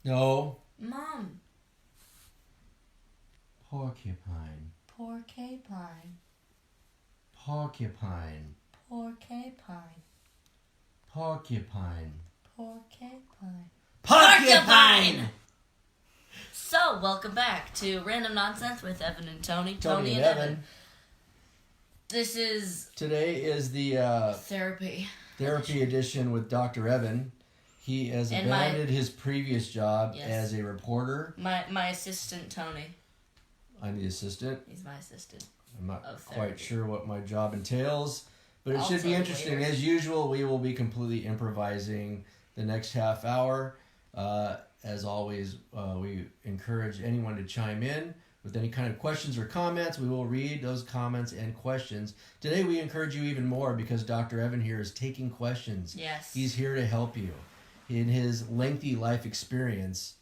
No. Mom. Porcupine. Porcupine. Porcupine. Porcupine. Porcupine. Porcupine. Porcupine! So, welcome back to Random Nonsense with Evan and Tony. Tony and Evan. This is... Today is the Therapy edition with Dr. Evan. He has abandoned his previous job as a reporter. My assistant, Tony. I'm the assistant. He's my assistant. I'm not quite sure what my job entails, but it should be interesting. Later. As usual, we will be completely improvising the next half hour. As always, we encourage anyone to chime in with any kind of questions or comments. We will read those comments and questions. Today, we encourage you even more because Dr. Evan here is taking questions. Yes. He's here to help you. In his lengthy life experience,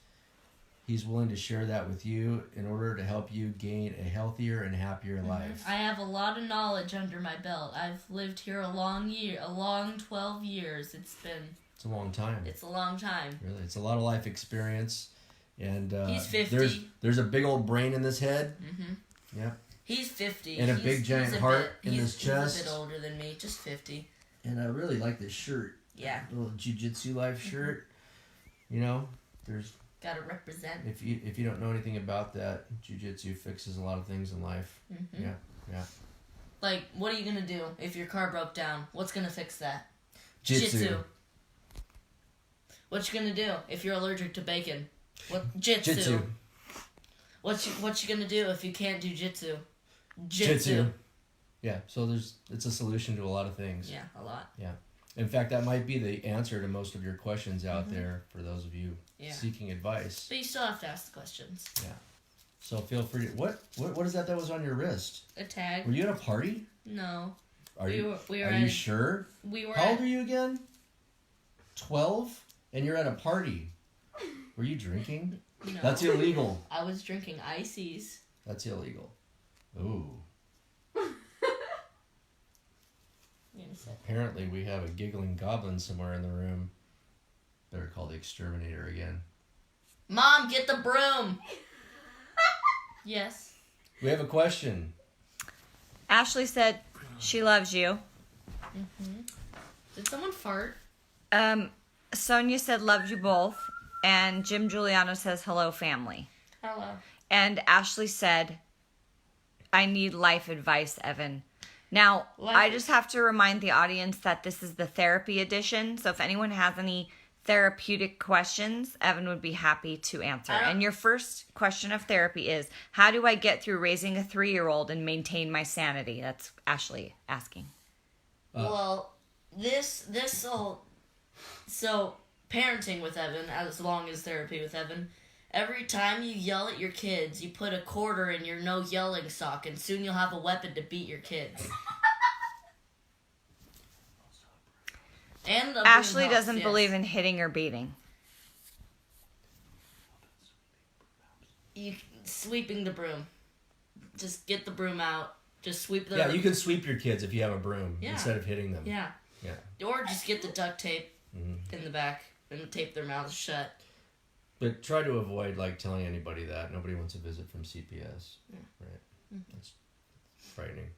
he's willing to share that with you in order to help you gain a healthier and happier life. I have a lot of knowledge under my belt. I've lived here a long 12 years. It's a long time. It's a long time. Really, it's a lot of life experience. And he's 50. There's a big old brain in this head. Mm-hmm. Yeah. He's 50. And a big giant heart in his chest. He's a bit older than me, just 50. And I really like this shirt. Yeah. Little jiu-jitsu life shirt. You know, there's... Gotta represent. If you don't know anything about that, jiu-jitsu fixes a lot of things in life. Mm-hmm. Yeah. Like, what are you gonna do if your car broke down? What's gonna fix that? Jitsu. What you gonna do if you're allergic to bacon? Jitsu. What you gonna do if you can't do jitsu? Jitsu. Yeah, so it's a solution to a lot of things. Yeah, a lot. Yeah. In fact, that might be the answer to most of your questions out there for those of you seeking advice. But you still have to ask the questions. Yeah. So feel free to... What is that was on your wrist? A tag. Were you at a party? No. Are you sure? We were. How old are you again? 12? And you're at a party. Were you drinking? No. That's illegal. I was drinking ices. That's illegal. Ooh. Apparently we have a giggling goblin somewhere in the room. Better call the exterminator again. Mom, get the broom! Yes. We have a question. Ashley said she loves you. Mm-hmm. Did someone fart? Sonia said loved you both. And Jim Giuliano says hello family. Hello. And Ashley said, I need life advice, Evan. Now, I just have to remind the audience that this is the therapy edition. So if anyone has any therapeutic questions, Evan would be happy to answer. And your first question of therapy is, how do I get through raising a 3-year-old and maintain my sanity? That's Ashley asking. Well, this'll... So, parenting with Evan, as long as therapy with Evan, every time you yell at your kids, you put a quarter in your no yelling sock, and soon you'll have a weapon to beat your kids. And Ashley doesn't believe in hitting or beating. Sweeping the broom. Just get the broom out. Just sweep the... Yeah, you can sweep your kids if you have a broom instead of hitting them. Yeah. Yeah. Or just get the duct tape in the back and tape their mouths shut. But try to avoid telling anybody that. Nobody wants a visit from CPS. Yeah. Right. Mm-hmm. That's frightening.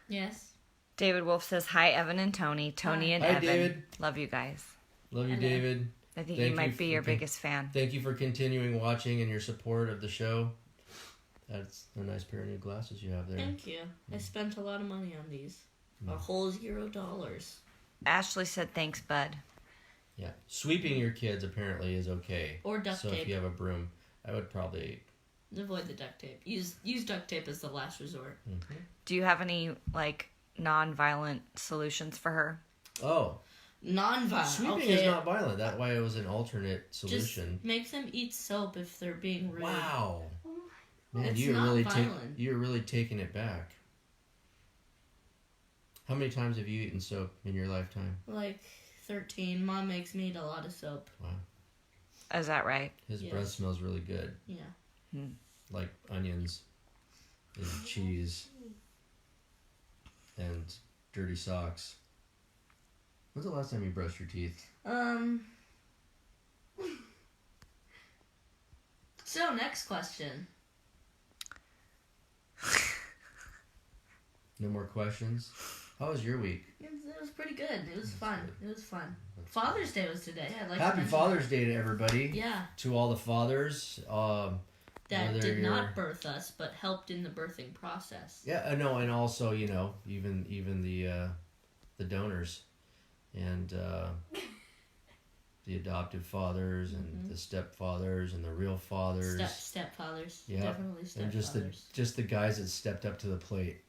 Yes. David Wolfe says, hi, Evan and Tony. Tony and Evan. David. Love you guys. Love you, David. I think he might be your biggest fan. Thank you for continuing watching and your support of the show. That's a nice pair of new glasses you have there. Thank you. I spent a lot of money on these. A whole $0. Ashley said, thanks, bud. Yeah. Sweeping your kids apparently is okay. Or duct tape. So if you have a broom, I would probably... Avoid the duct tape. Use duct tape as the last resort. Mm-hmm. Do you have any, non-violent solutions for her? Oh. Non-violent. Sweeping is not violent. That way it was an alternate solution. Just make them eat soap if they're being rude. Wow. Man, it's you're not really violent. you're really taking it back. How many times have you eaten soap in your lifetime? 13. Mom makes me eat a lot of soap. Wow. Is that right? His breath smells really good. Yeah. Like onions and cheese and dirty socks. When's the last time you brushed your teeth? So, next question. No more questions? How was your week? It was pretty good. It was fun. good. It was fun. Father's Day was today. I'd like to Happy mention Father's Day to everybody. that. Yeah. To all the fathers. That whether did you're- not birth us, but helped in the birthing process. Yeah, no, and also, even the donors and the adoptive fathers and the stepfathers and the real fathers. Stepfathers. Yeah. Definitely stepfathers. And just the guys that stepped up to the plate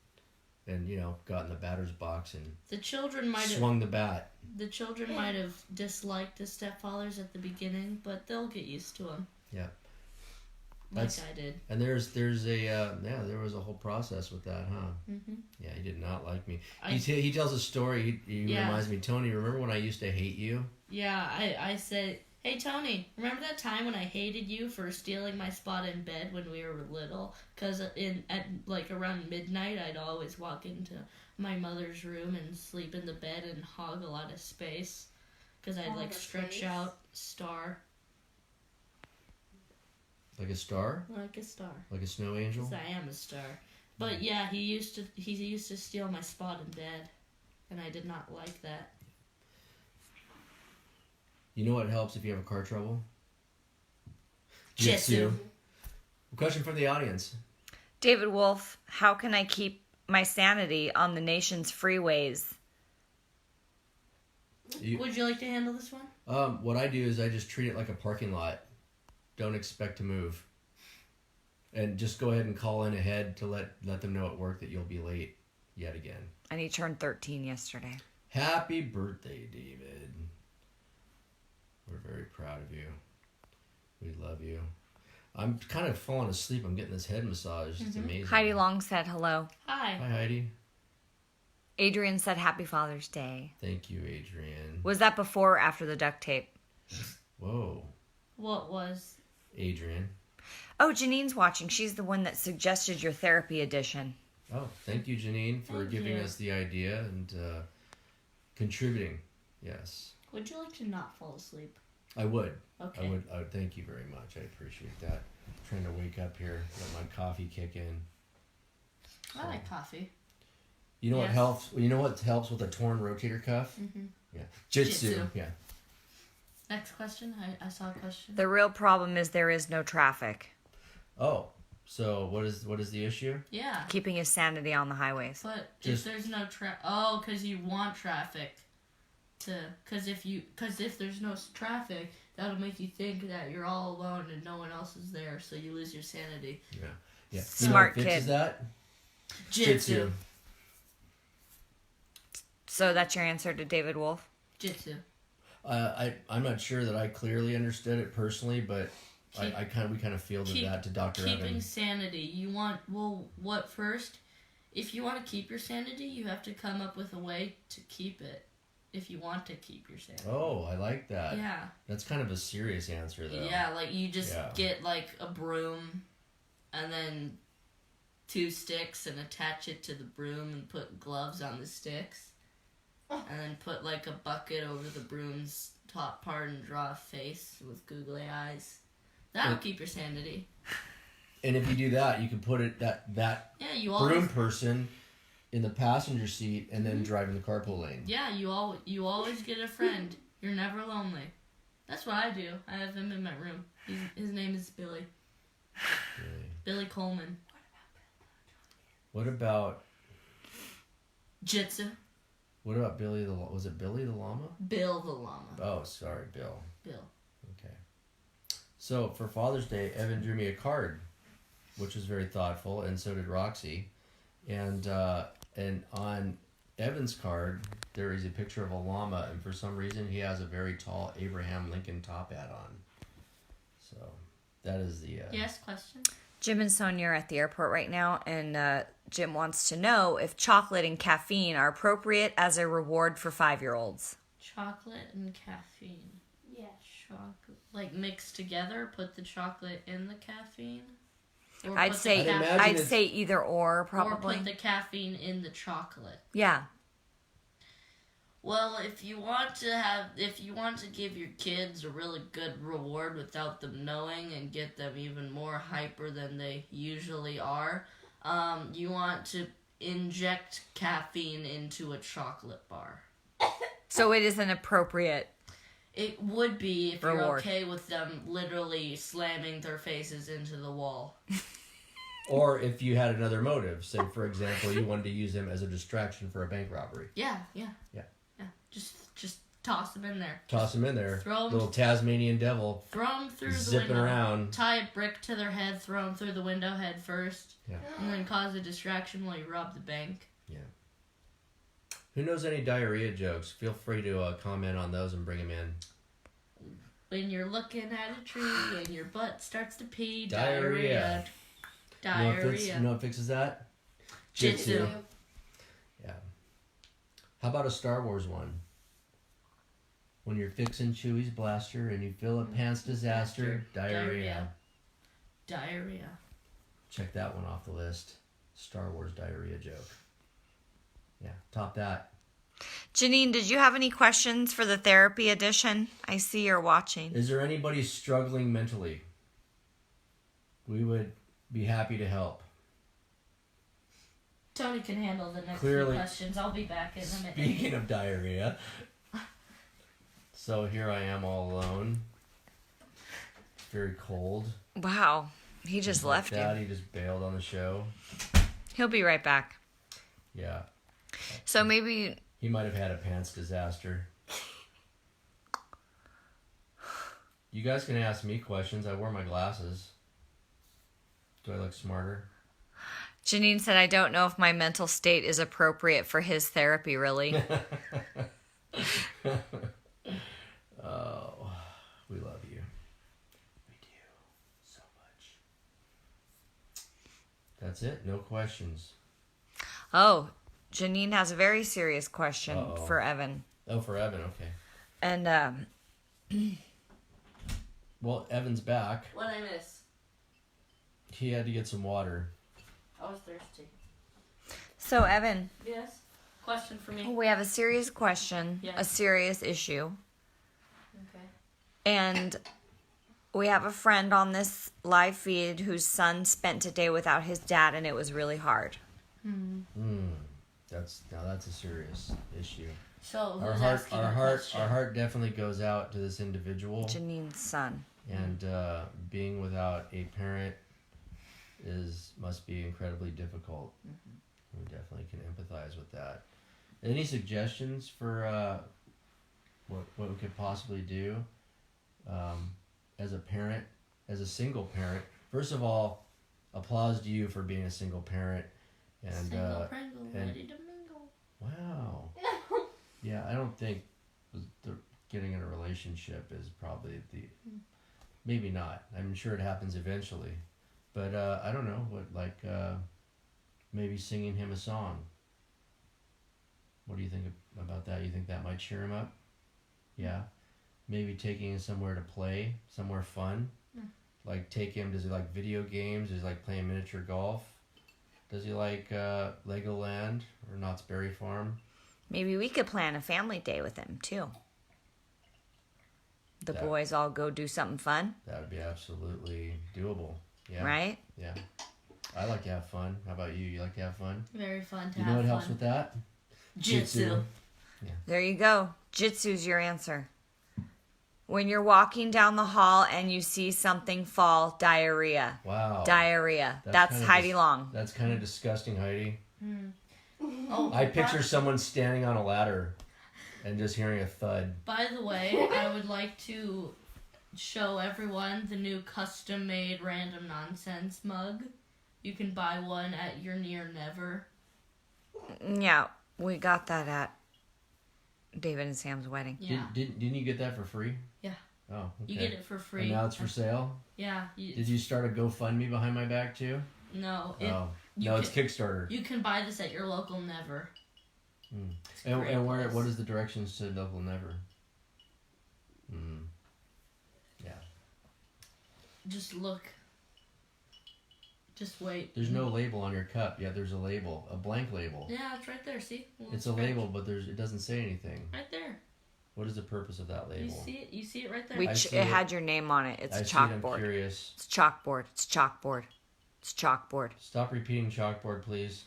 and, got in the batter's box and the children might have swung the bat. The children might have disliked the stepfathers at the beginning, but they'll get used to them. Yeah. Like I did. And there was a whole process with that, huh? Mm-hmm. Yeah, he did not like me. He tells a story. He reminds me, Tony, remember when I used to hate you? Yeah, I said, hey, Tony, remember that time when I hated you for stealing my spot in bed when we were little? Because at around midnight, I'd always walk into my mother's room and sleep in the bed and hog a lot of space. Because I'd stretch out star. Like a star? Like a star. Like a snow angel? 'Cause I am a star. But yeah, he used to steal my spot in bed. And I did not like that. You know what helps if you have a car trouble? Jitsu. Question from the audience. David Wolfe, how can I keep my sanity on the nation's freeways? Would you like to handle this one? What I do is I just treat it like a parking lot. Don't expect to move. And just go ahead and call in ahead to let them know at work that you'll be late yet again. And he turned 13 yesterday. Happy birthday, David. We're very proud of you. We love you. I'm kind of falling asleep. I'm getting this head massage. It's amazing. Heidi Long said hello. Hi. Hi, Heidi. Adrian said happy Father's Day. Thank you, Adrian. Was that before or after the duct tape? Whoa. What was? Adrian. Oh, Janine's watching. She's the one that suggested your therapy edition. Oh, thank you, Janine, for giving us the idea and contributing. Yes. Would you like to not fall asleep? I would. Okay. I would. Thank you very much. I appreciate that. I'm trying to wake up here, let my coffee kick in. I like coffee. You know what Yes. helps? You know what helps with a torn rotator cuff? Mm-hmm. Yeah. Jitsu. Jitsu. Yeah. Next question. I saw a question. The real problem is there is no traffic. Oh, so what is the issue? Yeah. Keeping his sanity on the highways. But Just- if there's no because you want traffic because if there's no traffic, that'll make you think that you're all alone and no one else is there, so you lose your sanity. Yeah. Yeah. Smart you know what fixes kid. that? Jitsu. So that's your answer to David Wolfe? Jitsu. I'm not sure that I clearly understood it personally, but we kind of fielded that to Dr. Keeping Evan. sanity. You want what first? If you want to keep your sanity, you have to come up with a way to keep it. If you want to keep your sanity. Oh, I like that. Yeah. That's kind of a serious answer, though. Yeah, like you just get like a broom and then 2 sticks and attach it to the broom and put gloves on the sticks. And then put like a bucket over the broom's top part and draw a face with googly eyes. That'll keep your sanity. And if you do that, you can put it that you broom always person in the passenger seat and then drive in the carpool lane. you always get a friend. You're never lonely. That's what I do. I have him in my room. His name is Billy. Really. Billy Coleman. What about Jitsu. Billy the was it Billy the llama? Bill the llama. Oh, sorry, Bill. Bill. Okay. So for Father's Day, Evan drew me a card, which was very thoughtful, and so did Roxy. And on Evan's card, there is a picture of a llama, and for some reason, he has a very tall Abraham Lincoln top hat on. So that is the. Yes, question? Jim and Sonia are at the airport right now, and Jim wants to know if chocolate and caffeine are appropriate as a reward for 5-year-olds. Chocolate and caffeine. Yeah. Chocolate. Like mixed together, put the chocolate in the caffeine? Or I'd put the say imagine I'd it's- say either or probably. Or put the caffeine in the chocolate. Yeah. Well, if you want to give your kids a really good reward without them knowing and get them even more hyper than they usually are, you want to inject caffeine into a chocolate bar. So it is an appropriate. It would be if you're Reward. okay with them literally slamming their faces into the wall. Or if you had another motive, say for example, you wanted to use them as a distraction for a bank robbery. Yeah. Yeah. Just toss them in there. Toss them in there. Throw 'em- Little Tasmanian devil. Throw them through Zipping the window. around. Tie a brick to their head. Throw them through the window head first. Yeah. And then cause a distraction while you rob the bank. Who knows any diarrhea jokes? Feel free to comment on those and bring them in. When you're looking at a tree and your butt starts to pee. Diarrhea. Diarrhea. You know what fixes that? Jitsu. Yeah. How about a Star Wars one? When you're fixing Chewie's blaster and you feel a pants disaster, diarrhea. Diarrhea. Check that one off the list. Star Wars diarrhea joke. Yeah, top that. Janine, did you have any questions for the therapy edition? I see you're watching. Is there anybody struggling mentally? We would be happy to help. Tony can handle the next Clearly. few questions. I'll be back in a minute. Speaking of diarrhea. So here I am all alone. Very cold. Wow. He just left Dad, you. he just bailed on the show. He'll be right back. Yeah. So maybe He might have had a pants disaster. You guys can ask me questions. I wear my glasses. Do I look smarter? Janine said, I don't know if my mental state is appropriate for his therapy, really. Oh, we love you. We do. So much. That's it? No questions. Oh, Janine has a very serious question Uh-oh. for Evan. Oh, for Evan, okay. And Well, Evan's back. What'd I miss? He had to get some water. I was thirsty. so, Evan, Yes? Question for me? we have a serious question, Yeah. a serious issue. Okay. And we have a friend on this live feed whose son spent a day without his dad, and it was really hard. That's a serious issue. So, Our who's heart, asking our the heart, question? our heart definitely goes out to this individual. Janine's son. And being without a parent must be incredibly difficult. We definitely can empathize with that. Any suggestions for what we could possibly do as a parent, as a single parent? First of all, applause to you for being a single parent. And Single Pringle, and- ready to mingle. wow, yeah, I don't think getting in a relationship is probably maybe not. I'm sure it happens eventually, but I don't know maybe singing him a song. What do you think about that? You think that might cheer him up? Yeah, maybe taking him somewhere to play, somewhere fun. Like take him. Does he like video games? Does he like playing miniature golf? Does he like Legoland or Knott's Berry Farm? Maybe we could plan a family day with him, too. The That- boys all go do something fun, That would be absolutely doable. Yeah. right? Yeah. I like to have fun. How about you? You like to have fun? Very fun to You have know what helps fun. with that? Jitsu. There you go. Jitsu's your answer. When you're walking down the hall and you see something fall, diarrhea. Wow. Diarrhea. That's That's kind of Heidi Long. That's kind of disgusting, Heidi. Oh, I picture someone standing on a ladder and just hearing a thud. By the way, I would like to show everyone the new custom-made Random Nonsense mug. You can buy one at your Near Never. Yeah, we got that at David and Sam's wedding. Yeah. Didn't you get that for free? Yeah. Oh, okay. You get it for free. And now it's for sale? Yeah. Did you start a GoFundMe behind my back too? No. No, it's Kickstarter. You can buy this at your local Never. It's a And great place. what is the directions to local Never? Yeah. Just look Just wait. There's no label on your cup. Yeah, there's a label, a blank label. Yeah, it's right there. See? It's a label, but it doesn't say anything. Right there. What is the purpose of that label? You see it? You see it right there? It had your name on it. It's a chalkboard. I'm curious. It's chalkboard. It's chalkboard. It's chalkboard. Stop repeating chalkboard, please.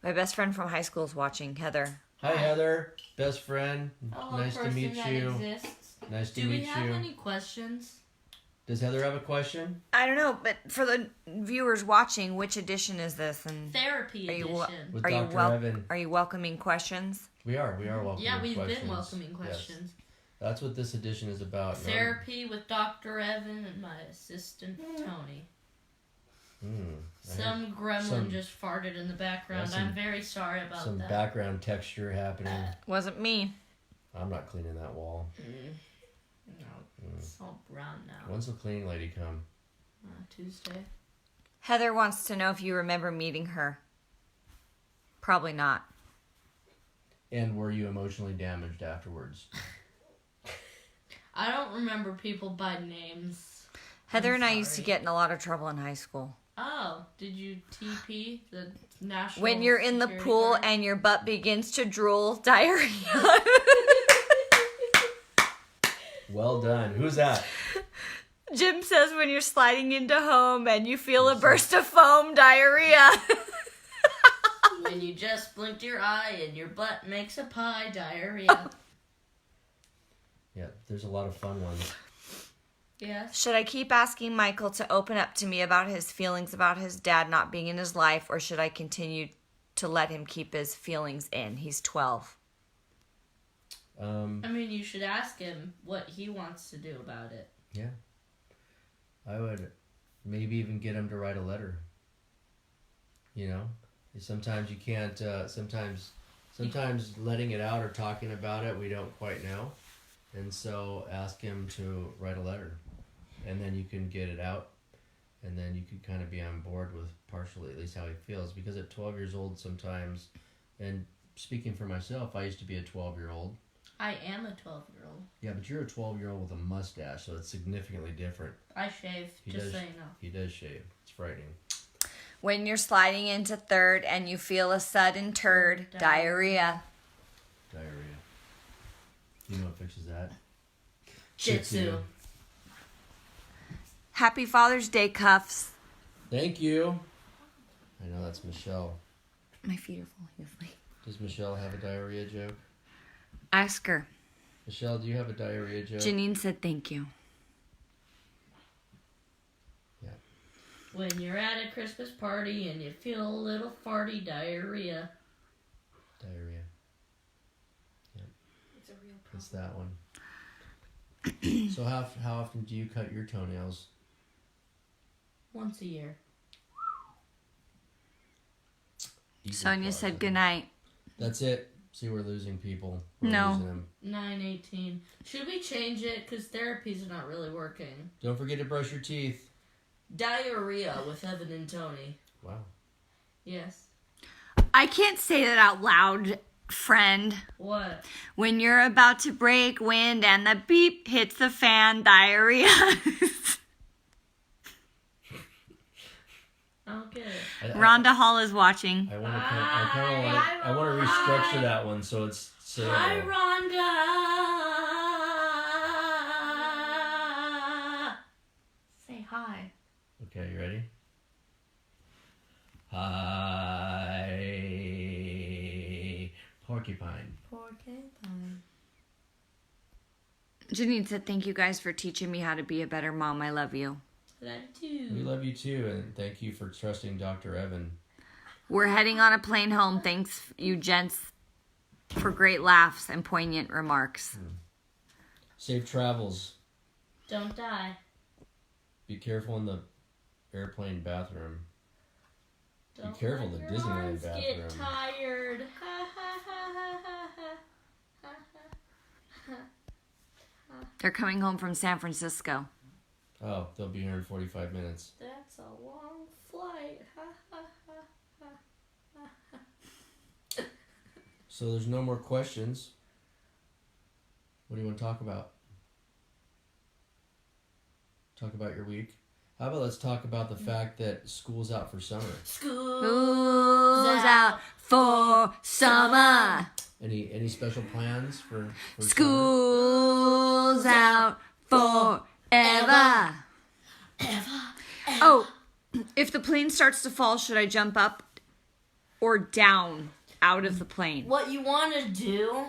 My best friend from high school is watching, Heather. Hi, Heather. Best friend. Hello, Nice to meet person you. that exists. Nice to Do meet we have you. any questions? Does Heather have a question? I don't know, but for the viewers watching, which edition is this? And Therapy edition. With are Dr. you Evan. Are you welcoming questions? We are welcoming Yeah, we've questions. been welcoming questions. Yes. That's what this edition is about. Therapy with Dr. Evan and my assistant, Tony. Some gremlin just farted in the background. I'm very sorry about some that. background texture happening. Wasn't me. I'm not cleaning that wall. No, it's all brown now. When's the cleaning lady come? Tuesday. Heather wants to know if you remember meeting her. Probably not. And were you emotionally damaged afterwards? I don't remember people by names. Heather and I used to get in a lot of trouble in high school. Oh, did you TP the national? When you're in the pool guard? and your butt begins to drool, diarrhea. Well done. Who's that? Jim says when you're sliding into home and you feel a burst of foam, diarrhea. When you just blinked your eye and your butt makes a pie, diarrhea. Yeah, there's a lot of fun ones. Yes. Should I keep asking Michael to open up to me about his feelings about his dad not being in his life, or should I continue to let him keep his feelings in? He's 12. I mean, you should ask him what he wants to do about it. Yeah. I would maybe even get him to write a letter. You know? Sometimes you can't, sometimes letting it out or talking about it, we don't quite know. And so ask him to write a letter. And then you can get it out. And then you can kind of be on board with partially at least how he feels. Because at 12 years old sometimes, and speaking for myself, I used to be a 12-year-old. I am a 12-year-old. Yeah, but you're a 12-year-old with a mustache, so it's significantly different. I shave, just so you know. He does shave. It's frightening. When you're sliding into third and you feel a sudden turd, diarrhea. Diarrhea. You know what fixes that? Jitsu. Happy Father's Day, Cuffs. Thank you. I know that's Michelle. My feet are falling asleep. Does Michelle have a diarrhea joke? Ask her. Michelle, do you have a diarrhea joke? Janine said thank you. Yeah. When you're at a Christmas party and you feel a little farty, diarrhea. Diarrhea. Yeah. It's a real problem. It's that one. So how often do you cut your toenails? Once a year. Sonia said goodnight. That's it. See, we're losing people. No. Losing them. 9:18. Should we change it? Because therapies are not really working. Don't forget to brush your teeth. Diarrhea with Evan and Tony. Wow. Yes. I can't say that out loud, friend. What? When you're about to break wind and the beep hits the fan, diarrhea. Okay. Rhonda Hall is watching. I want to restructure that one so it's sayable. Hi, Rhonda. Say hi. Okay, you ready? Hi, porcupine. Porcupine. Janine said, thank you guys for teaching me how to be a better mom. I love you. Love you. We love you too, and thank you for trusting Dr. Evan. We're heading on a plane home. Thanks, you gents, for great laughs and poignant remarks. Safe travels. Don't die. Be careful in the airplane bathroom. Don't Be careful let the your Disneyland arms bathroom. Get tired. Ha ha ha ha ha ha. They're coming home from San Francisco. Oh, they'll be here in 45 minutes. That's a long flight. Ha ha ha ha ha. So there's no more questions. What do you want to talk about? Talk about your week. How about let's talk about the fact that school's out for summer? School's out for summer. Any special plans for summer? School's out forever. Oh, if the plane starts to fall, should I jump up or down out of the plane? What you want to do,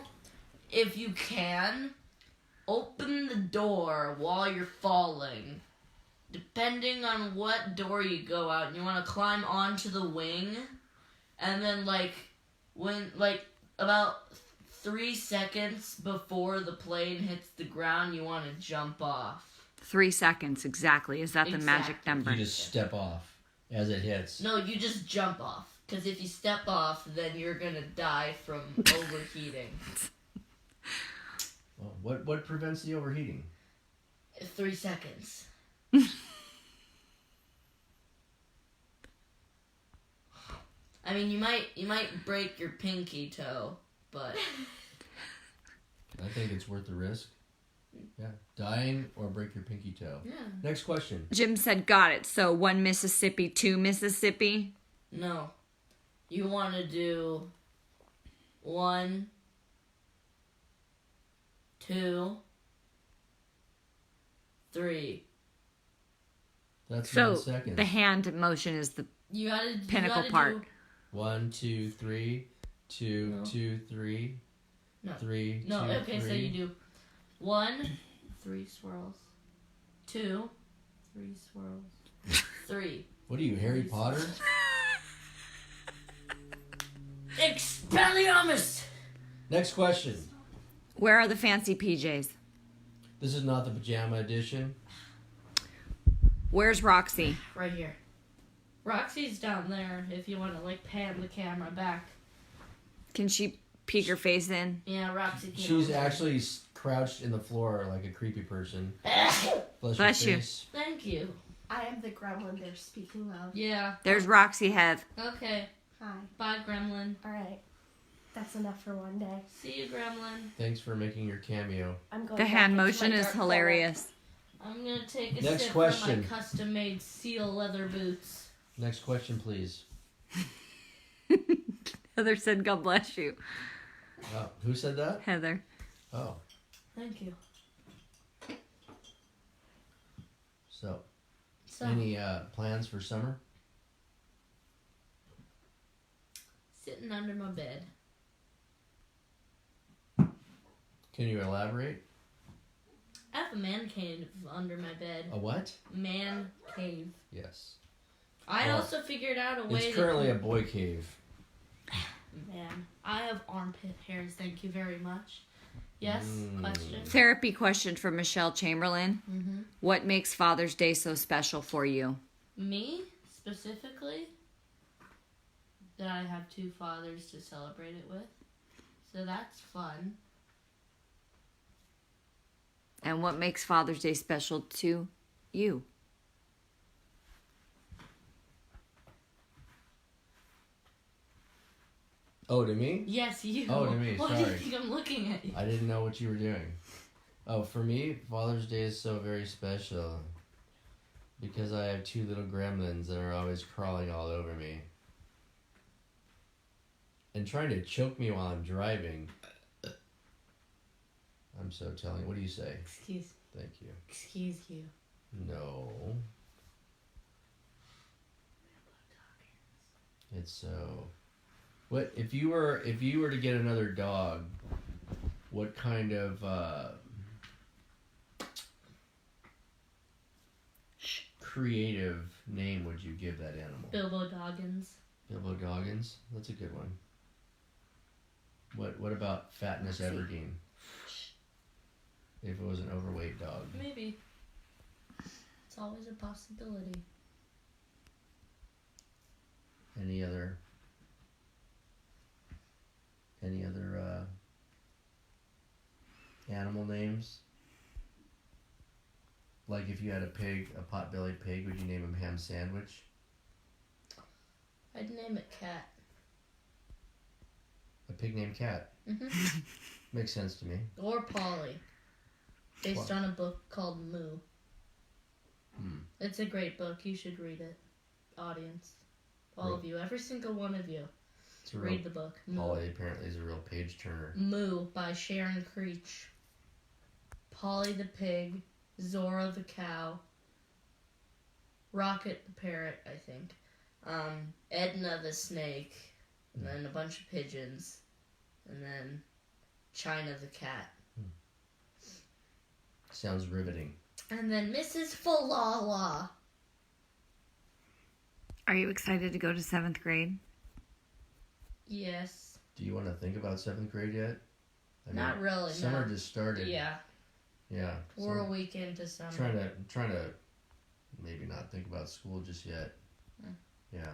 if you can, open the door while you're falling. Depending on what door you go out, you want to climb onto the wing, and then when about 3 seconds before the plane hits the ground, you want to jump off. 3 seconds, exactly. Is that the magic number? You just step off as it hits. No, you just jump off. Because if you step off, then you're going to die from overheating. Well, what prevents the overheating? 3 seconds. I mean, you might break your pinky toe, but I think it's worth the risk. Yeah, dying or break your pinky toe. Yeah. Next question. Jim said, got it. So 1 Mississippi, 2 Mississippi. No. You want to do 1, 2, 3. That's So 9 seconds. the hand motion is the pinnacle part. 1, 2, 3, 2, No. 2, 3, No. 3, No, 2, okay, 3. so you do 1, 3 swirls. 2, 3 swirls. 3. What are you, Harry Potter? Expelliarmus! Next question. Where are the fancy PJs? This is not the pajama edition. Where's Roxy? Right here. Roxy's down there if you want to pan the camera back. Can she peek her face in? Yeah, Roxy can. She's actually crouched in the floor like a creepy person. Bless you. Face. Thank you. I am the gremlin they're speaking of. Yeah. There's Roxy Heath. Okay. Hi. Bye, Gremlin. Alright. That's enough for one day. See you, Gremlin. Thanks for making your cameo. I'm going The back hand into motion my is dark hilarious. I'm gonna take a Next sip question. from my custom-made seal leather boots. Next question, please. Heather said, God bless you. Oh, who said that? Heather. Oh, Thank you. so So, any plans for summer? sitting under my bed. Can you elaborate? I have a man cave under my bed. A what? Man cave. Yes. I Well, also figured out a way It's currently a boy cave. Man, I have armpit hairs. Thank you very much. Yes. Question. Therapy question from Michelle Chamberlain. Mm-hmm. What makes Father's Day so special for you? Me specifically, that I have 2 fathers to celebrate it with, so that's fun. And what makes Father's Day special to you? Oh, to me? Yes, you. Oh, to me, Why do you sorry. think I'm looking at you? I didn't know what you were doing. Oh, for me, Father's Day is so very special because I have 2 little gremlins that are always crawling all over me and trying to choke me while I'm driving. I'm so telling. What do you say? Excuse you. No. It's so. What if you were to get another dog? What kind of creative name would you give that animal? Bilbo Doggins. Bilbo Doggins. That's a good one. What about Fatness Everdeen? If it was an overweight dog. Maybe. It's always a possibility. Any other animal names? Like if you had a pig, a pot-bellied pig, would you name him Ham Sandwich? I'd name it Cat. A pig named Cat. Mm-hmm. Makes sense to me. Or Polly. Based on a book called Moo. It's a great book. You should read it, audience. All Real- of you, every single one of you, It's a real, read the book. Polly apparently is a real page turner. Moo by Sharon Creech. Polly the pig, Zora the cow, Rocket the parrot, I think, Edna the snake, and then a bunch of pigeons, and then China the cat, Sounds riveting. and then Mrs. Falala. Are you excited to go to 7th grade? Yes. Do you want to think about 7th grade yet? Not really, Summer no. just started. Yeah. Yeah. We're a so week into summer. trying to maybe not think about school just yet. Yeah.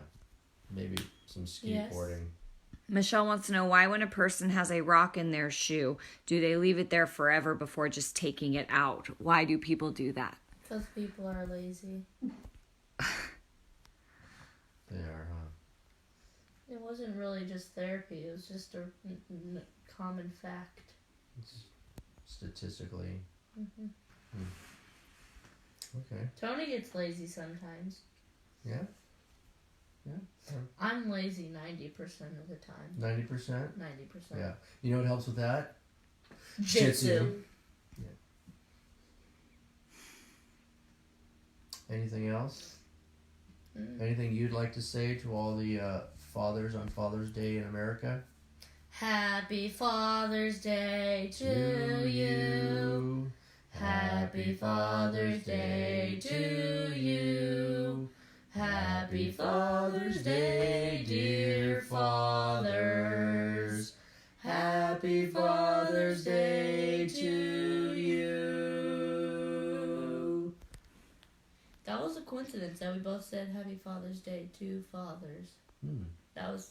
Maybe some skateboarding. Michelle wants to know why, when a person has a rock in their shoe, do they leave it there forever before just taking it out? Why do people do that? Because people are lazy. They are, huh? It wasn't really just therapy. It was just a common fact. It's statistically. Okay. Tony gets lazy sometimes. Yeah. I'm lazy 90% of the time. 90%. 90%. Yeah. You know what helps with that? Jitsu. Anything else? Anything you'd like to say to all the fathers on Father's Day in America? Happy Father's Day to you. Happy Father's Day to you. Happy Father's Day, dear fathers. Happy Father's Day to you. That was a coincidence that we both said Happy Father's Day to fathers. That was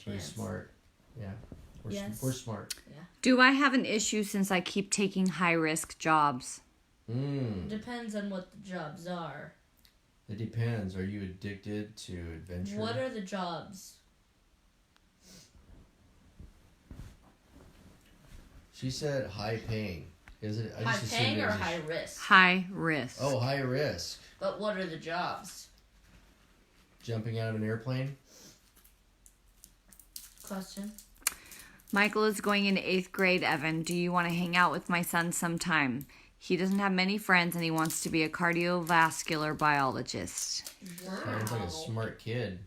pretty smart. Yeah. We're smart. Yeah. Do I have an issue since I keep taking high-risk jobs? Depends on what the jobs are. It depends. Are you addicted to adventure? What are the jobs? She said high paying. Is it? I High just assumed paying it or was high risk? High risk. Oh, high risk. But what are the jobs? Jumping out of an airplane. Question. Michael is going into 8th grade, Evan. Do you want to hang out with my son sometime? He doesn't have many friends and he wants to be a cardiovascular biologist. Sounds like a smart kid.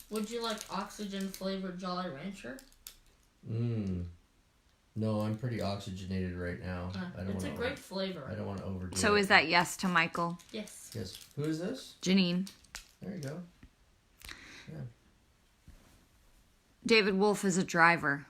Would you like oxygen flavored Jolly Rancher? No, I'm pretty oxygenated right now. It's a great flavor. I don't want to overdo it. So is that yes to Michael? Yes. Yes. Who is this? Janine. There you go. Yeah. David Wolfe is a driver.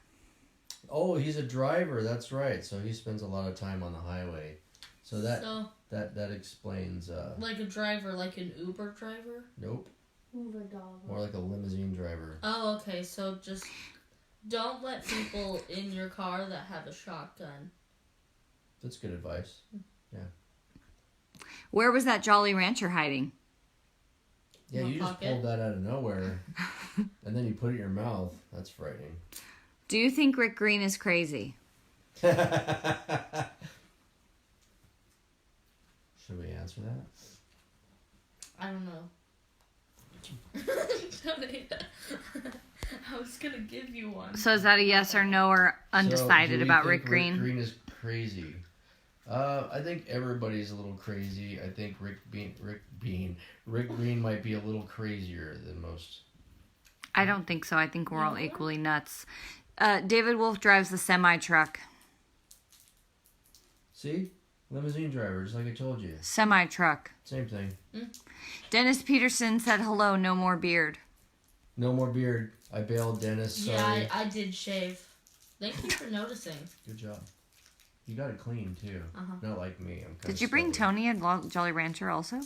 Oh, he's a driver. That's right. So he spends a lot of time on the highway. So that explains. Like a driver, like an Uber driver? Nope. Uber dog. More like a limousine driver. Oh, okay. So just don't let people in your car that have a shotgun. That's good advice. Yeah. Where was that Jolly Rancher hiding? Yeah, My you just pocket. pulled that out of nowhere, and then you put it in your mouth. That's frightening. Do you think Rick Green is crazy? Should we answer that? I don't know. I was gonna give you one. So is that a yes or no or undecided So, do we about think Rick Green? Rick Green is crazy. I think everybody's a little crazy. I think Rick Green might be a little crazier than most. I don't think so. I think we're all equally nuts. David Wolfe drives the semi-truck. See? Limousine driver, just like I told you. Semi-truck. Same thing. Dennis Peterson said hello, no more beard. No more beard. I bailed Dennis. Sorry. Yeah, I did shave. Thank you for noticing. Good job. You got it clean too. Not like me. I'm kind Did you bring Tony a Jolly Rancher also?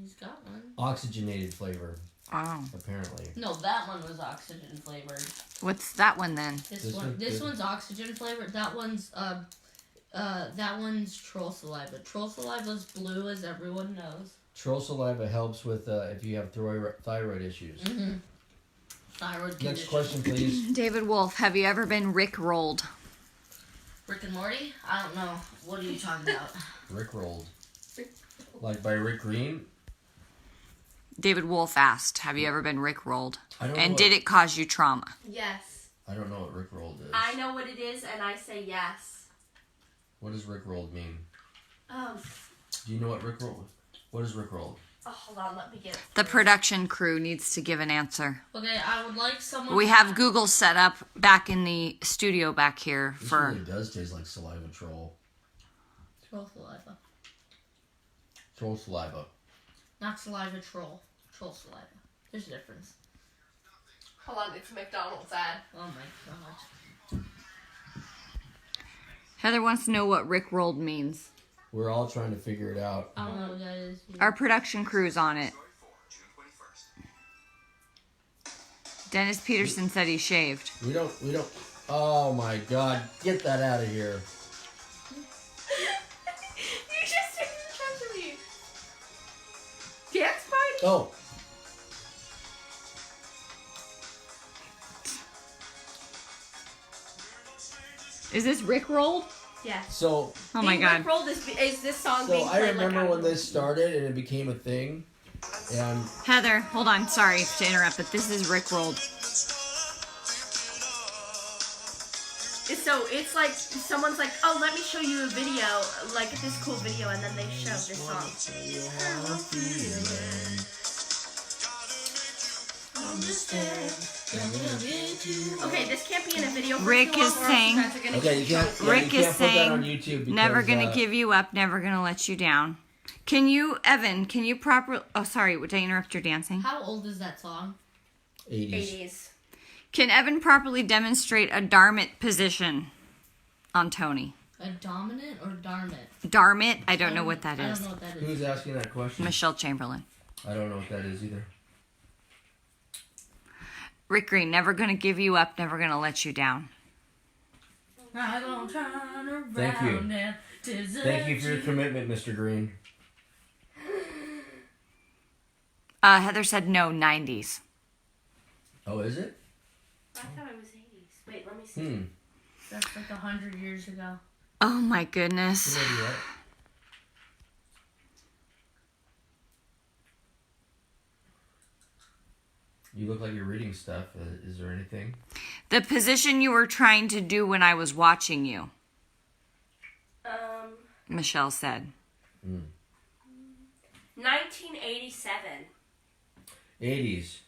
He's got one. Oxygenated flavor, Oh. apparently. No, that one was oxygen flavored. What's that one then? This one's oxygen flavored. That one's troll saliva. Troll saliva's blue, as everyone knows. Troll saliva helps with if you have thyroid issues. Thyroid condition. Next question, please. David Wolfe, have you ever been Rick-rolled? Rick and Morty? I don't know. What are you talking about? Rick rolled. Like by Rick Green? David Wolfe asked, have you ever been rickrolled? I don't know And what- did it cause you trauma? Yes. I don't know what Rickrolled is. I know what it is, and I say yes. What does Rickrolled mean? Um. Do you know what Rickrolled? What is Rickrolled? Oh, hold on. Let me get it. The production crew needs to give an answer. Okay, I would like someone. We have Google set up back in the studio back here This for... really does taste like saliva troll. Troll saliva. Troll saliva. Not saliva troll. Troll saliva. There's a difference. Hold on. It's McDonald's ad. Oh my god. Heather wants to know what rickrolled means. We're all trying to figure it out. I don't know what that is. Our production crew's on it. Dennis Peterson said he shaved. We don't. Oh my god. Get that out of here. You just took the trash of me. Dance party? Oh. Is this rickrolled? Yes. So. Oh my god. Roll this is this song So being I played remember like when this started and it became a thing. And Heather, hold on. Sorry to interrupt, but this is rickrolled. So it's like someone's like, oh, let me show you a video, like this cool video, and then they show this song. Okay, this can't be in a video. For Rick too long, is or else saying- you guys are gonna okay, you keep can't. showing- Yeah, Rick you is can't put that saying, on YouTube because, never gonna give you up, never gonna let you down. Can you, Evan, can you properly... Oh, sorry, did I interrupt your dancing? How old is that song? 80s. 80s. Can Evan properly demonstrate a darmit position on Tony? A dominant or darmit? Darmit? I don't know what that I is. don't know what that is. Who's asking that question? Michelle Chamberlain. I don't know what that is either. Rick Green, never gonna give you up, never gonna let you down. I don't turn around Thank you. and desert Thank you for your commitment, Mr. Green. Heather said no, 90s. Oh, is it? I thought it was 80s. Wait, let me see. Hmm. That's like 100 years ago. Oh my goodness. You may be right. You look like you're reading stuff. Is there anything? The position you were trying to do when I was watching you, Michelle said. 1987. 80s.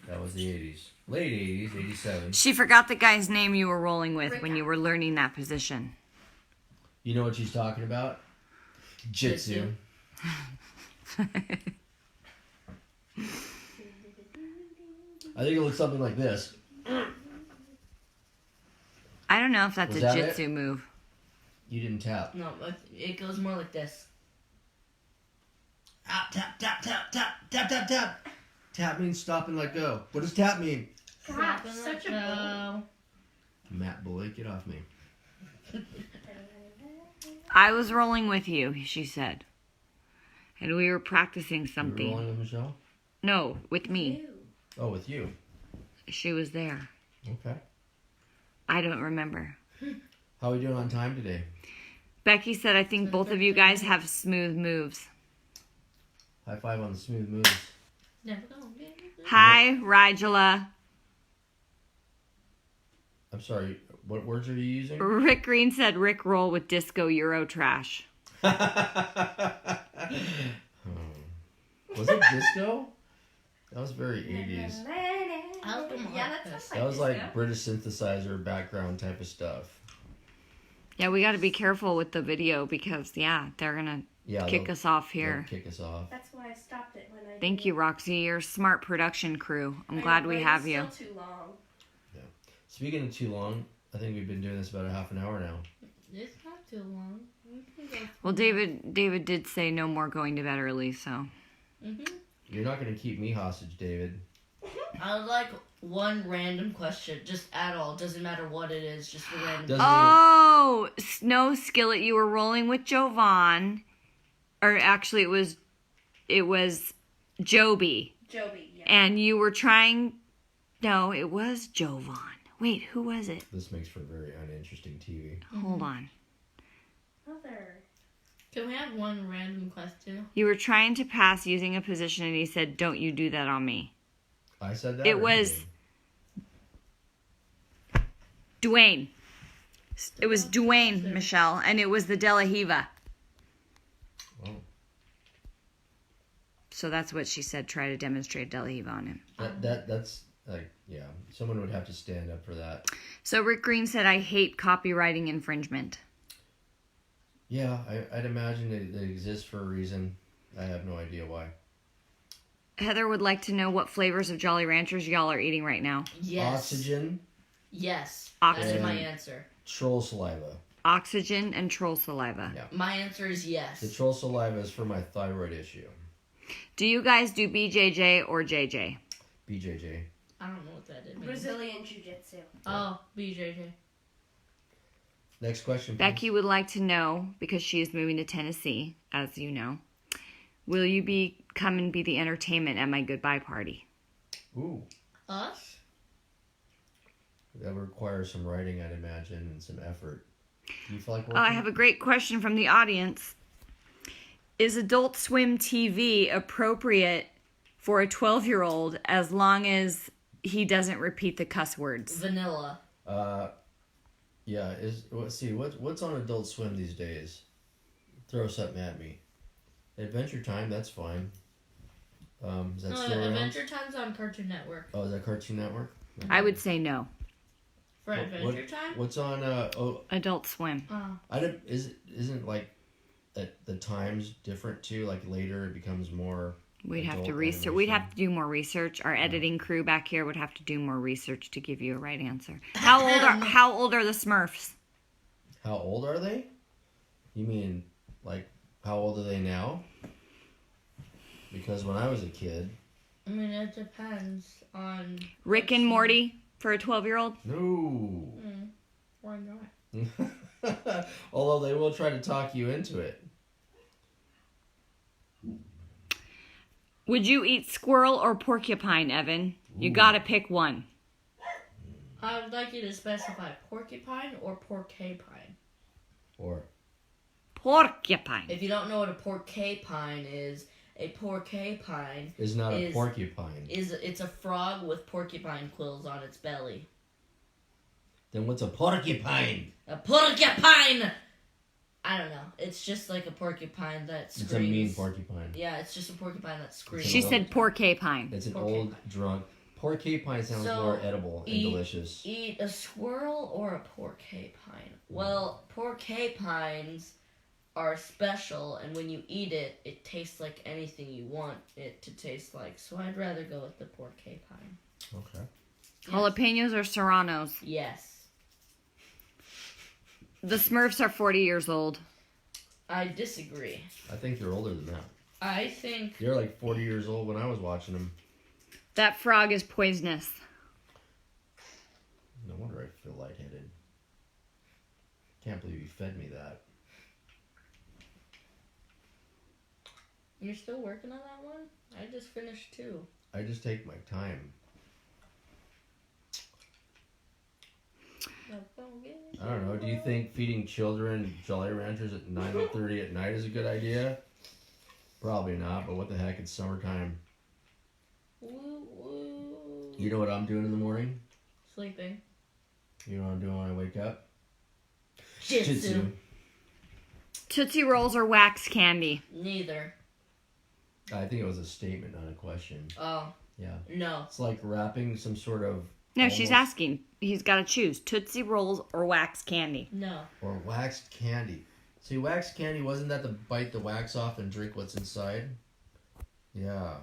That was the 80s. Late 80s, 87. She forgot the guy's name you were rolling with when you were learning that position. You know what she's talking about? Jitsu. I think it looks something like this. I don't know if that's Was a that jitsu move. You didn't tap. No, it goes more like this. Ah, tap, tap, tap, tap, tap, tap, tap. Tap means stop and let go. What does tap mean? God, Snapping such a like bully. Matt Bullock, get off me. I was rolling with you, she said. And we were practicing You something. were rolling with Michelle? No, with me. Oh, with you. She was there. Okay. I don't remember. How are we doing on time today? Becky said, I think both of you guys have smooth moves. High five on the smooth moves. Never gonna get it. Hi, Rigela. I'm sorry, what words are you using? Rick Green said Rick roll with disco Euro trash. Was it disco? That was very 80s. Yeah, that sounds like That was disco. like British synthesizer background type of stuff. Yeah, we got to be careful with the video because, they're going Yeah, to kick they'll- us off they'll here. Kick us off. That's why I stopped it when I. Thank did you, it. Roxy. You're a smart production crew. I'm I glad know, we but have it's you. Still too long. Speaking of too long, I think we've been doing this about a half an hour now. It's not too long. We can go Well, David did say no more going to bed early, so. You're not going to keep me hostage, David. I would like one random question, just at all. Doesn't matter what it is, just a random. Doesn't Oh, Snow Skillet, you were rolling with Jovan. Or actually, it was Joby. Joby, yeah. And you were trying. No, it was Jovan. Wait, who was it? This makes for very uninteresting TV. Hold on. Mother. Can we have one random question? You were trying to pass using a position, and he said, "Don't you do that on me." I said that. It or was anything? Dwayne. It was Dwayne, Michelle, and it was the De La Hiva. Oh. So that's what she said. Try to demonstrate De La Hiva on him. That's like, yeah. Someone would have to stand up for that. So Rick Green said, "I hate copywriting infringement." Yeah, I'd imagine it exists for a reason. I have no idea why. Heather would like to know what flavors of Jolly Ranchers y'all are eating right now. Yes. Oxygen, Yes. Oxygen. That's my answer. troll saliva. Oxygen and troll saliva. Yeah. My answer is yes. The troll saliva is for my thyroid issue. Do you guys do BJJ or JJ? BJJ. I don't know what that is. Brazilian Jiu-Jitsu. Oh, BJJ. Next question, please. Becky would like to know, because she is moving to Tennessee, as you know, will you come and be the entertainment at my goodbye party? Ooh, Us? that would require some writing, I'd imagine, and some effort. Do you feel like working? I have a great question from the audience. Is Adult Swim TV appropriate for a 12-year-old as long as he doesn't repeat the cuss words? Vanilla. Yeah. Let's see. What's on Adult Swim these days? Throw something at me. Adventure Time. That's fine. Is that No, still around? Adventure Time's on Cartoon Network. Oh, is that Cartoon Network? I would say no. For Adventure Time? What's on? Adult Swim. Oh. Isn't like the times different too? Like later it becomes more. We'd have to adult research. animation. We'd have to do more research. Our editing crew back here would have to do more research to give you a right answer. How old are the Smurfs? How old are they? You mean like how old are they now? Because when I was a kid. I mean, it depends on... Rick and Morty for a 12-year-old? No. Why not? Although they will try to talk you into it. Would you eat squirrel or porcupine, Evan? You gotta pick one. I would like you to specify porcupine or porcupine. Or Porcupine. If you don't know what a porcupine is, a porcupine is not a porcupine. It's a frog with porcupine quills on its belly. Then what's a porcupine? A porcupine! I don't know. It's just like a porcupine that screams. It's a mean porcupine. Yeah, it's just a porcupine that screams. She said porcupine. It's an Porcupine. old drunk. Porcupine sounds So, more edible and delicious. Eat a squirrel or a porcupine? Well, porcupines are special, and when you eat it, it tastes like anything you want it to taste like. So I'd rather go with the porcupine. Okay. Jalapenos or serranos? Yes. The Smurfs are 40 years old. I disagree. I think you're older than that. I think... You're like 40 years old when I was watching them. That frog is poisonous. No wonder I feel lightheaded. Can't believe you fed me that. You're still working on that one? I just finished two. I just take my time. I don't know. Do you think feeding children Jolly Ranchers at 9:30 at night is a good idea? Probably not, but what the heck? It's summertime. Woo, woo. You know what I'm doing in the morning? Sleeping. You know what I'm doing when I wake up? Jitsu. Tootsie Rolls or wax candy? Neither. I think it was a statement, not a question. Oh. Yeah. No. It's like wrapping some sort of... No, she's asking. He's got to choose Tootsie Rolls or wax candy. No. Or waxed candy. See, waxed candy, wasn't that to bite the wax off and drink what's inside? Yeah.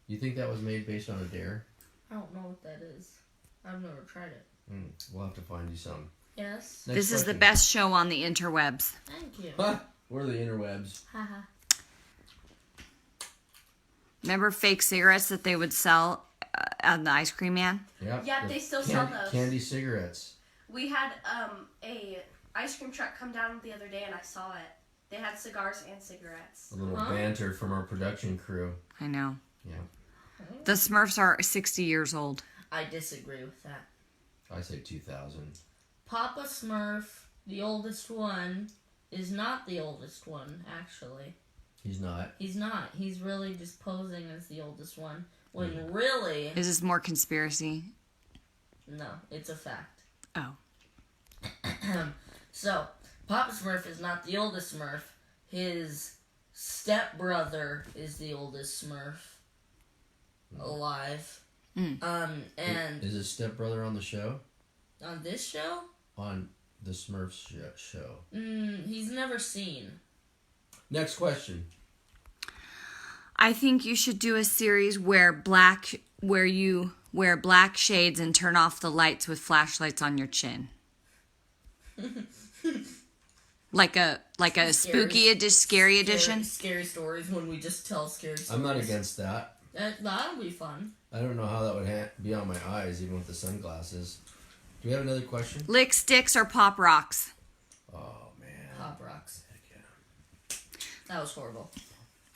You think that was made based on a dare? I don't know what that is. I've never tried it. We'll have to find you some. Yes. Next This is the question. best show on the interwebs. Thank you. Huh? What are the interwebs? Haha. Remember fake cigarettes that they would sell at the ice cream man? Yeah, they still sell those. Candy cigarettes. We had a ice cream truck come down the other day and I saw it. They had cigars and cigarettes. A little banter from our production crew. I know. Yeah. The Smurfs are 60 years old. I disagree with that. I say 2000. Papa Smurf, the oldest one, is not the oldest one, actually. He's not. He's not. He's really just posing as the oldest one. When really... Is this more conspiracy? No, it's a fact. Oh. So, Papa Smurf is not the oldest Smurf. His stepbrother is the oldest Smurf alive. And Is his stepbrother on the show? on this show, On the Smurfs show. he's never seen. Next question. I think you should do a series where you wear black shades and turn off the lights with flashlights on your chin. like a scary edition. Scary stories when we just tell scary stories. I'm not against that. That'll be fun. I don't know how that would be on my eyes, even with the sunglasses. Do we have another question? Lick sticks or pop rocks? Oh, man. Pop rocks. Heck yeah. That was horrible.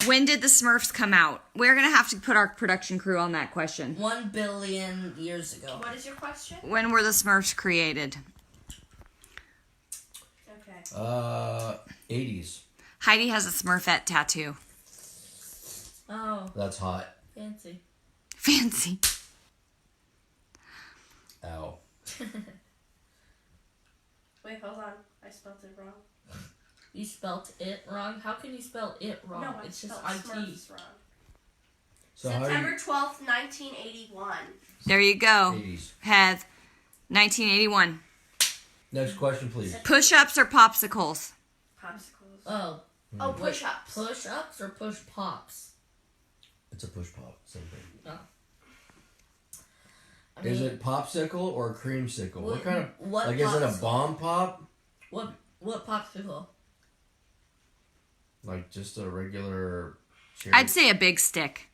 When did the Smurfs come out? We're going to have to put our production crew on that question. 1 billion years ago. What is your question? When were the Smurfs created? Okay. 80s. Heidi has a Smurfette tattoo. Oh, That's hot. fancy. Fancy. Ow. Wait, hold on. I spelled it wrong. You spelt it wrong? How can you spell it wrong? No, I it's just spelled IT. Smurfs wrong. So how do September you... 12th, 1981. There you go. 80s. Heath. 1981. Next question, please. Push-ups or popsicles? Popsicles. Oh, Oh, push-ups. push-ups or push-pops? It's a push pop. Same thing. Oh. I Is mean, it popsicle or creamsicle? What kind of... What Like, is it a popsicle? bomb pop? What popsicle? Like, just a regular... cherry? I'd say a big stick.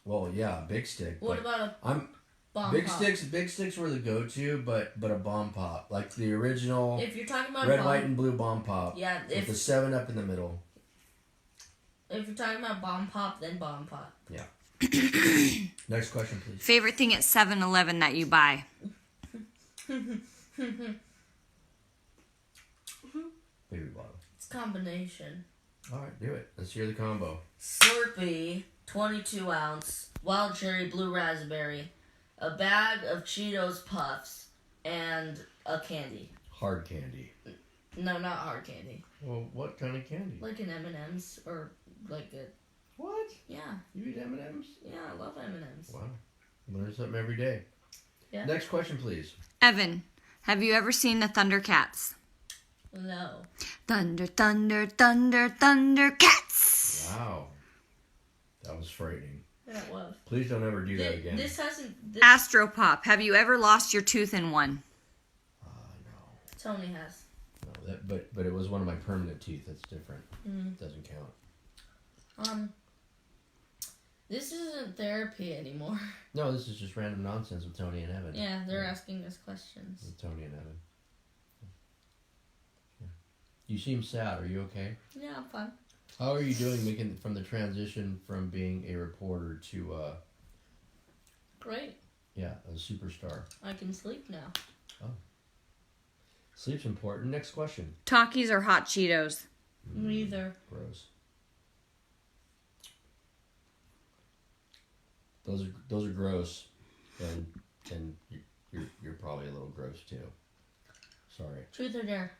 Well, yeah, a big stick. What but about a I'm... bomb Big pop? sticks were the go-to, but a bomb pop. Like the original If you're talking about red, bomb, white, and blue bomb pop. yeah. With the 7-Up in the middle. If you're talking about bomb pop, then bomb pop. Yeah. Next question, please. Favorite thing at 7-Eleven that you buy? Baby bottle. It's a combination. All right, do it. Let's hear the combo. Slurpee, 22 ounce, wild cherry, blue raspberry, a bag of Cheetos Puffs, and a candy. Hard candy. No, not hard candy. Well, what kind of candy? Like an M&M's or like a What? yeah. You eat M&Ms? Yeah, I love M&Ms. Wow. Learn something every day. Yeah. Next question, please. Evan, have you ever seen the Thundercats? No. Thunder, thunder, thunder, Thundercats! Wow. That was frightening. Yeah, it was. Please don't ever do that again. This hasn't. This, Astropop, have you ever lost your tooth in one? No. Tony has. No, but it was one of my permanent teeth. That's different. Doesn't count. This isn't therapy anymore. No, this is just random nonsense with Tony and Evan. Yeah, they're asking us questions. With Tony and Evan. Yeah. You seem sad. Are you okay? Yeah, I'm fine. How are you doing making from the transition from being a reporter to Great. a superstar? I can sleep now. Sleep's important. Next question. Takis or hot Cheetos? Neither. Gross. Those are gross, and you're probably a little gross too. Sorry. Truth or dare?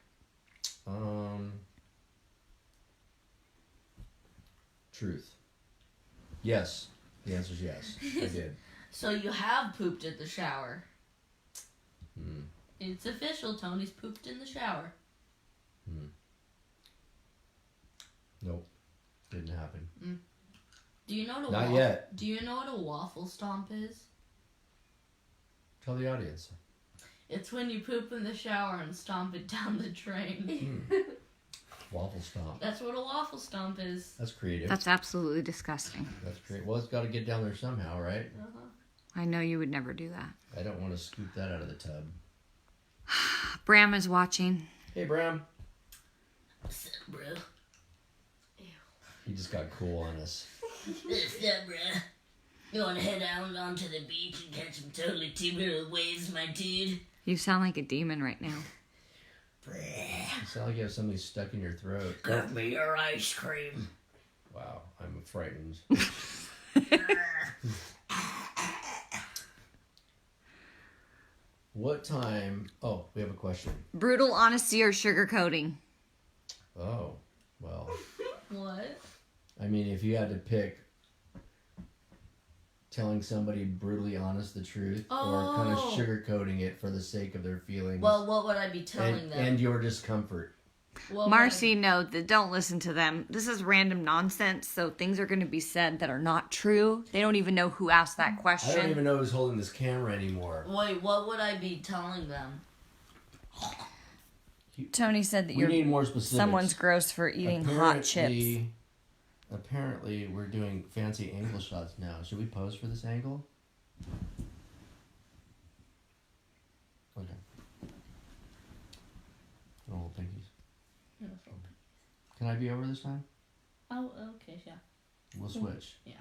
Truth. Yes. The answer's yes. I did. So you have pooped in the shower. Hmm. It's official. Tony's pooped in the shower. Nope. Didn't happen. Do you know what a Not yet. Do you know what a waffle stomp is? Tell the audience. It's when you poop in the shower and stomp it down the drain. Waffle stomp. That's what a waffle stomp is. That's creative. That's absolutely disgusting. That's great. Well, it's got to get down there somehow, right? I know you would never do that. I don't want to scoop that out of the tub. Bram is watching. Hey, Bram. What's up, bro? He just got cool on us. What's up, bro? You want to head out onto the beach and catch some totally tubular waves, my dude? You sound like a demon right now. You sound like you have something stuck in your throat. Give me your ice cream. Wow, I'm frightened. What time? Oh, we have a question. Brutal honesty or sugarcoating? Oh, well. What? I mean, if you had to pick telling somebody brutally honest the truth or kind of sugarcoating it for the sake of their feelings. Well, what would I be telling them? And your discomfort. Marcy, no, don't listen to them. This is random nonsense, so things are going to be said that are not true. They don't even know who asked that question. I don't even know who's holding this camera anymore. Wait, what would I be telling them? Tony said that we need more specifics. Someone's gross for eating hot chips. Apparently, we're doing fancy angle shots now. Should we pose for this angle? Okay. Oh, pinkies. Can I be over this time? Oh, okay, yeah. We'll switch. Yeah.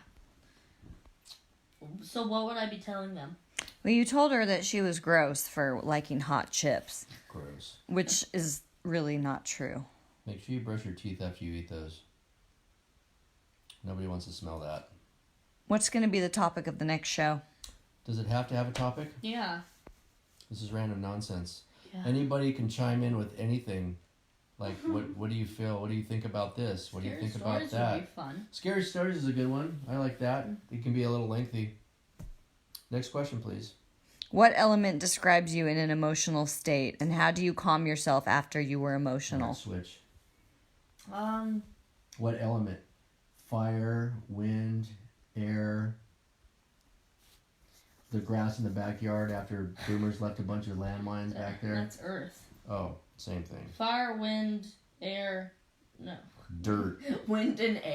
So what would I be telling them? Well, you told her that she was gross for liking hot chips. Gross. Which is really not true. Make sure you brush your teeth after you eat those. Nobody wants to smell that. What's going to be the topic of the next show? Does it have to have a topic? Yeah. This is random nonsense. Yeah. Anybody can chime in with anything. Like, what do you feel? What do you think about this? What do you think about that? Would be fun. Scary stories is a good one. I like that. It can be a little lengthy. Next question, please. What element describes you in an emotional state, and how do you calm yourself after you were emotional? Switch. What element? Fire, wind, air. The grass in the backyard after boomers left a bunch of landmines back there. That's earth. Oh, same thing. Fire, wind, air. No. Dirt. Wind and air.